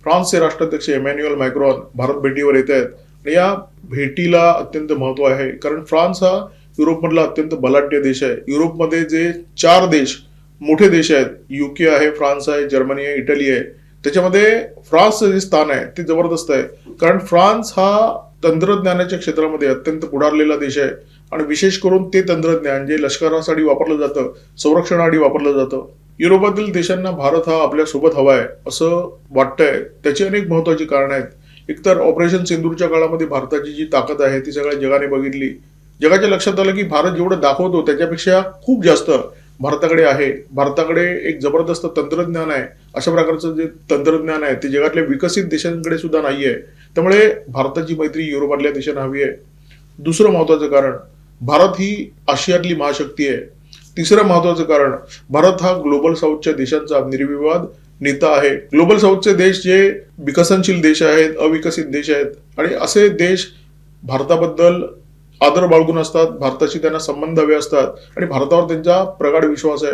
फ्रान्सचे राष्ट्राध्यक्ष Emmanuel Macron Bharat भेटीवर येत आहेत. आणि या भेटीला अत्यंत महत्व आहे, कारण फ्रान्स हा युरोपमधला अत्यंत बलाढ्य देश आहे. युरोपमध्ये जे 4 देश मोठे देश आहेत, युके आहे, फ्रान्स आहे, जर्मनी आहे, इटली आहे, त्याच्यामध्ये फ्रान्सचं जे स्थान आहे ते जबरदस्त आहे. कारण फ्रान्स हा तंत्रज्ञानाच्या क्षेत्रामध्ये अत्यंत पुढारलेला देश आहे. आणि विशेष करून ते तंत्रज्ञान जे लष्करासाठी वापरलं जातं, संरक्षणासाठी वापरलं जातं. युरोपातील देशांना भारत हा आपल्या सोबत हवा आहे असं वाटतंय. त्याची अनेक महत्वाची कारणं आहेत. एकतर ऑपरेशन सिंदूरच्या काळामध्ये भारताची जी ताकद आहे ती सगळ्या जगाने बघितली. जगाच्या लक्षात आलं की भारत जेवढं दाखवतो त्याच्यापेक्षा खूप जास्त भारताकडे आहे. भारताकडे एक जबरदस्त तंत्रज्ञान आहे. अशा प्रकारचं जे तंत्रज्ञान आहे ते जगातल्या विकसित देशांकडे सुद्धा नाहीये. त्यामुळे भारताची मैत्री युरोपातल्या देशांना हवी आहे. दुसरं महत्वाचं कारण, भारत ही आशियातली महाशक्ती आहे. तिसरं महत्वाचं कारण, भारत हा ग्लोबल साऊथच्या देशांचा निर्विवाद नेता आहे. ग्लोबल साऊथचे देश जे विकसनशील देश आहेत, अविकसित देश आहेत, आणि असे देश भारताबद्दल आदर बाळगून असतात, भारताशी त्यांना संबंध हवे असतात आणि भारतावर त्यांचा प्रगाढ विश्वास आहे.